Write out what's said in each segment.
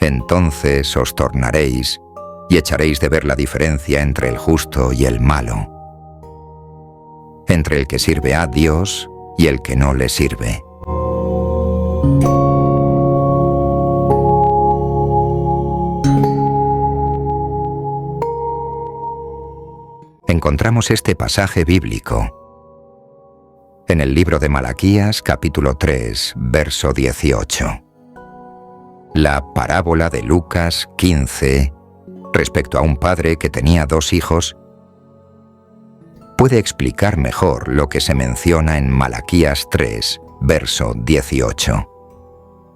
Entonces os tornaréis y echaréis de ver la diferencia entre el justo y el malo, entre el que sirve a Dios y el que no le sirve. Encontramos este pasaje bíblico en el libro de Malaquías, capítulo 3, verso 18. La parábola de Lucas 15, respecto a un padre que tenía 2 hijos, puede explicar mejor lo que se menciona en Malaquías 3, verso 18.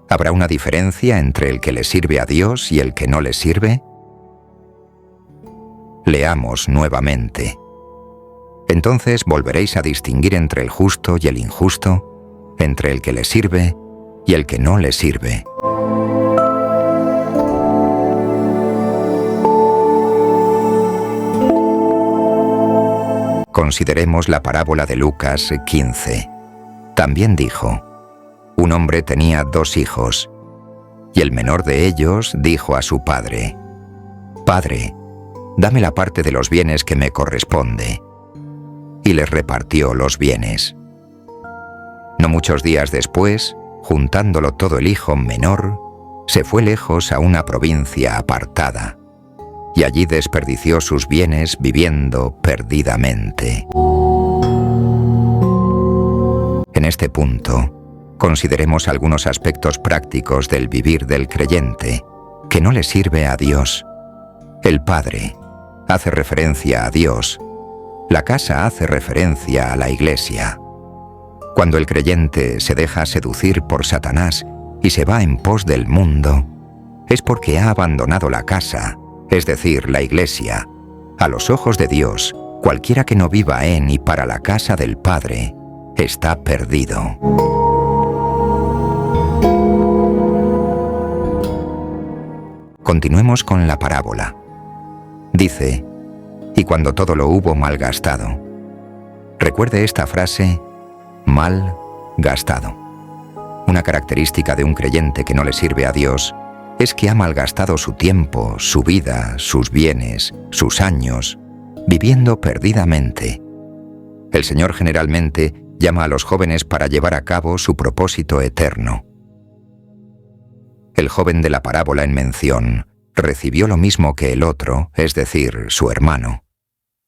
¿Habrá una diferencia entre el que le sirve a Dios y el que no le sirve? Leamos nuevamente. Entonces volveréis a distinguir entre el justo y el injusto, entre el que le sirve y el que no le sirve. Consideremos la parábola de Lucas 15. También dijo: un hombre tenía 2 hijos, y el menor de ellos dijo a su padre: Padre, dame la parte de los bienes que me corresponde. Y les repartió los bienes. No muchos días después, juntándolo todo el hijo menor, se fue lejos a una provincia apartada, y allí desperdició sus bienes viviendo perdidamente. En este punto, consideremos algunos aspectos prácticos del vivir del creyente, que no le sirve a Dios. El Padre hace referencia a Dios. La casa hace referencia a la Iglesia. Cuando el creyente se deja seducir por Satanás y se va en pos del mundo, es porque ha abandonado la casa, es decir, la Iglesia. A los ojos de Dios, cualquiera que no viva en y para la casa del Padre está perdido. Continuemos con la parábola. Dice: y cuando todo lo hubo malgastado. Recuerde esta frase: mal gastado. Una característica de un creyente que no le sirve a Dios es que ha malgastado su tiempo, su vida, sus bienes, sus años, viviendo perdidamente. El Señor generalmente llama a los jóvenes para llevar a cabo su propósito eterno. El joven de la parábola en mención recibió lo mismo que el otro, es decir, su hermano.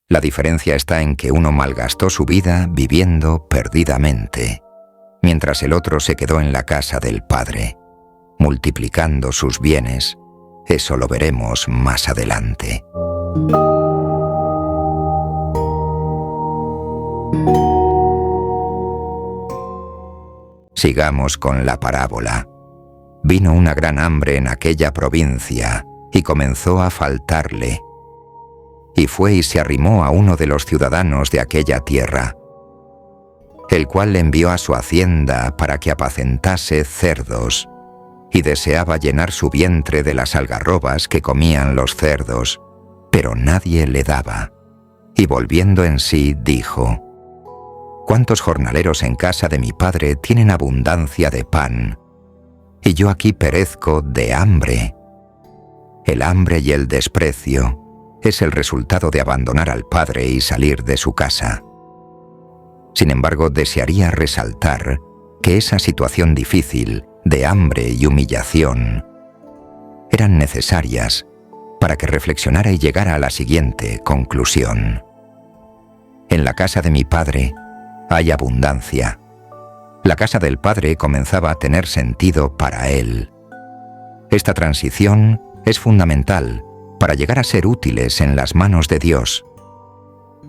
La diferencia está en que uno malgastó su vida viviendo perdidamente, mientras el otro se quedó en la casa del Padre, multiplicando sus bienes. Eso lo veremos más adelante. Sigamos con la parábola. Vino una gran hambre en aquella provincia, y comenzó a faltarle. Y fue y se arrimó a uno de los ciudadanos de aquella tierra, el cual le envió a su hacienda para que apacentase cerdos, y deseaba llenar su vientre de las algarrobas que comían los cerdos, pero nadie le daba. Y volviendo en sí, dijo: ¿cuántos jornaleros en casa de mi padre tienen abundancia de pan, y yo aquí perezco de hambre? El hambre y el desprecio es el resultado de abandonar al Padre y salir de su casa. Sin embargo, desearía resaltar que esa situación difícil de hambre y humillación eran necesarias para que reflexionara y llegara a la siguiente conclusión: en la casa de mi Padre hay abundancia. La casa del Padre comenzaba a tener sentido para él. Esta transición es fundamental para llegar a ser útiles en las manos de Dios.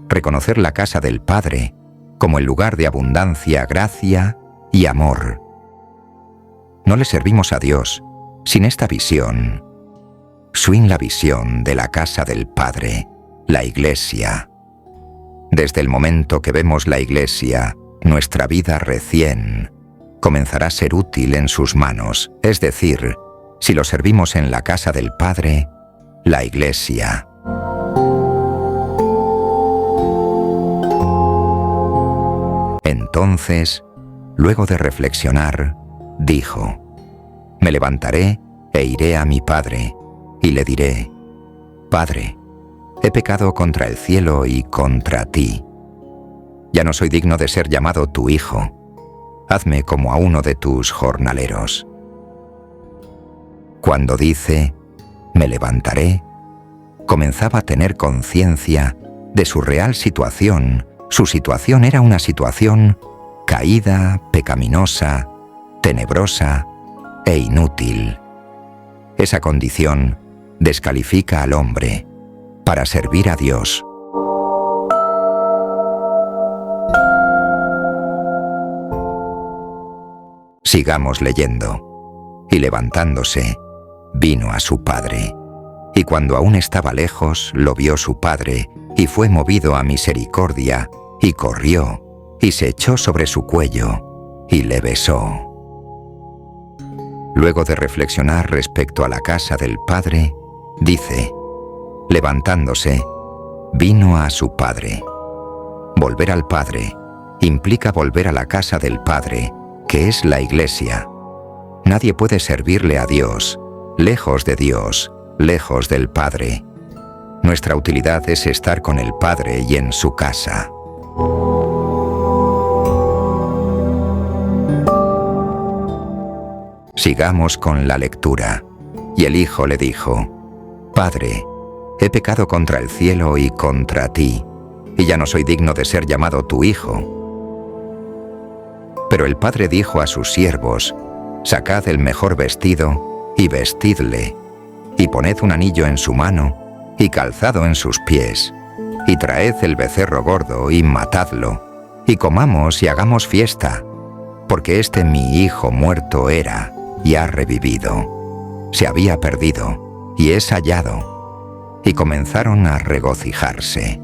Reconocer la casa del Padre como el lugar de abundancia, gracia y amor. No le servimos a Dios sin esta visión, sin la visión de la casa del Padre, la Iglesia. Desde el momento que vemos la Iglesia, nuestra vida recién comenzará a ser útil en sus manos, es decir, si lo servimos en la casa del Padre, la Iglesia. Entonces, luego de reflexionar, dijo: me levantaré E iré a mi padre, y le diré: Padre, he pecado contra el cielo y contra ti. Ya no soy digno de ser llamado tu hijo. Hazme como a uno de tus jornaleros. Cuando dice: me levantaré, comenzaba a tener conciencia de su real situación. Su situación era una situación caída, pecaminosa, tenebrosa e inútil. Esa condición descalifica al hombre para servir a Dios. Sigamos leyendo. Y levantándose, vino a su padre. Y cuando aún estaba lejos, lo vio su padre, y fue movido a misericordia, y corrió, y se echó sobre su cuello, y le besó. Luego de reflexionar respecto a la casa del padre, dice: levantándose, vino a su padre. Volver al padre implica volver a la casa del padre, que es la iglesia. Nadie puede servirle a Dios, lejos de Dios, lejos del Padre. Nuestra utilidad es estar con el Padre y en su casa. Sigamos con la lectura. Y el hijo le dijo: Padre, he pecado contra el cielo y contra ti, y ya no soy digno de ser llamado tu hijo. Pero el padre dijo a sus siervos: sacad el mejor vestido y vestidle, y poned un anillo en su mano y calzado en sus pies, y traed el becerro gordo y matadlo, y comamos y hagamos fiesta, porque este mi hijo muerto era y ha revivido, se había perdido y es hallado. Y comenzaron a regocijarse.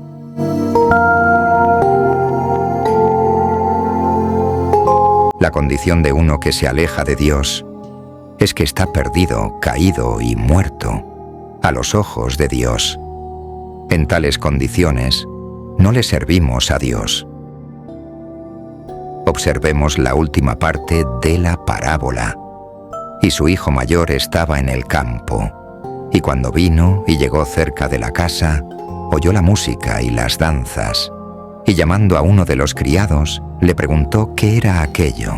La condición de uno que se aleja de Dios es que está perdido, caído y muerto a los ojos de Dios. En tales condiciones, no le servimos a Dios. Observemos la última parte de la parábola. Y su hijo mayor estaba en el campo, y cuando vino y llegó cerca de la casa, oyó la música y las danzas, y llamando a uno de los criados, le preguntó qué era aquello.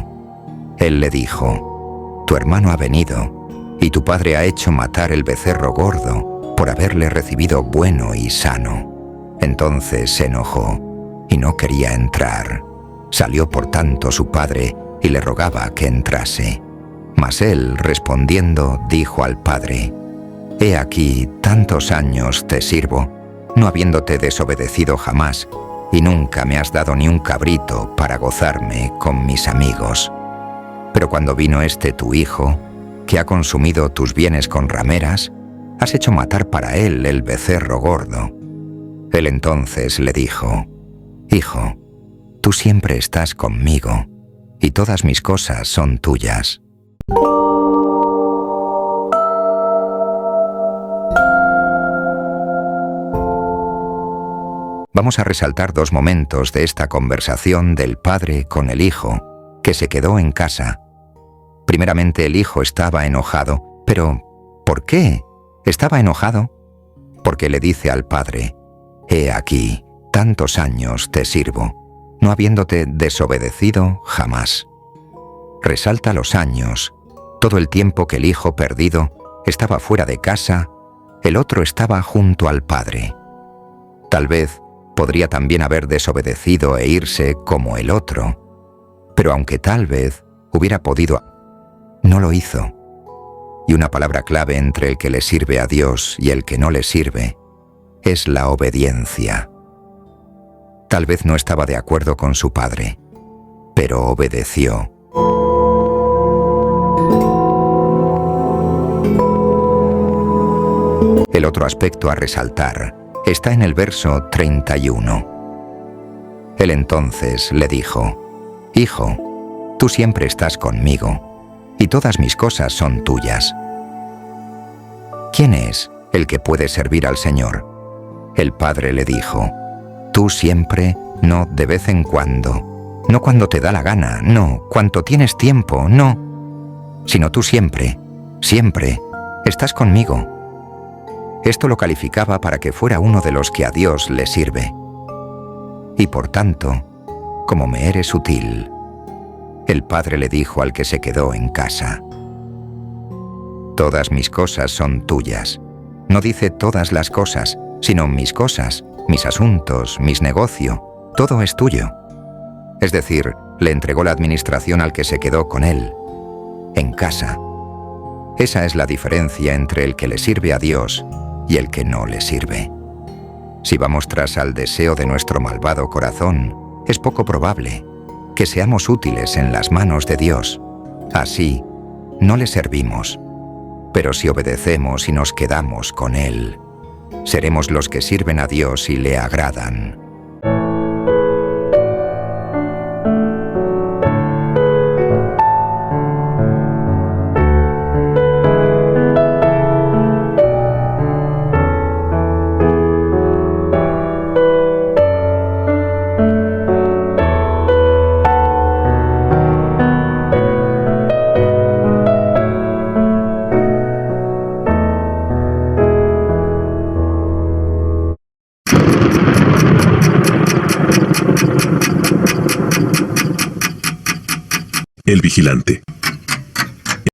Él le dijo: tu hermano ha venido, y tu padre ha hecho matar el becerro gordo por haberle recibido bueno y sano. Entonces se enojó y no quería entrar. Salió por tanto su padre y le rogaba que entrase. Mas él, respondiendo, dijo al padre: He aquí, tantos años te sirvo, no habiéndote desobedecido jamás, y nunca me has dado ni un cabrito para gozarme con mis amigos. Pero cuando vino este tu hijo, que ha consumido tus bienes con rameras, has hecho matar para él el becerro gordo. Él entonces le dijo: Hijo, tú siempre estás conmigo, y todas mis cosas son tuyas. Vamos a resaltar dos momentos de esta conversación del padre con el hijo, que se quedó en casa. Primeramente, el hijo estaba enojado. Pero, ¿por qué estaba enojado? Porque le dice al padre: He aquí, tantos años te sirvo, no habiéndote desobedecido jamás. Resalta los años, todo el tiempo que el hijo perdido estaba fuera de casa, el otro estaba junto al padre. Tal vez podría también haber desobedecido e irse como el otro, pero aunque tal vez hubiera podido, no lo hizo. Y una palabra clave entre el que le sirve a Dios y el que no le sirve es la obediencia. Tal vez no estaba de acuerdo con su padre, pero obedeció. El otro aspecto a resaltar está en el verso 31. Él entonces le dijo: Hijo, tú siempre estás conmigo, y todas mis cosas son tuyas. ¿Quién es el que puede servir al Señor? El padre le dijo: Tú siempre, no de vez en cuando, no cuando te da la gana, no cuanto tienes tiempo, no, sino tú siempre, siempre, Estás conmigo. Esto lo calificaba para que fuera uno de los que a Dios le sirve. Y por tanto, como me eres útil, el padre le dijo al que se quedó en casa: todas mis cosas son tuyas. No dice todas las cosas, sino mis cosas, mis asuntos, mis negocios, todo es tuyo. Es decir, le entregó la administración al que se quedó con él, en casa. Esa es la diferencia entre el que le sirve a Dios y el que no le sirve. Si vamos tras al deseo de nuestro malvado corazón, es poco probable que seamos útiles en las manos de Dios. Así, no le servimos. Pero si obedecemos y nos quedamos con Él, seremos los que sirven a Dios y le agradan. El vigilante.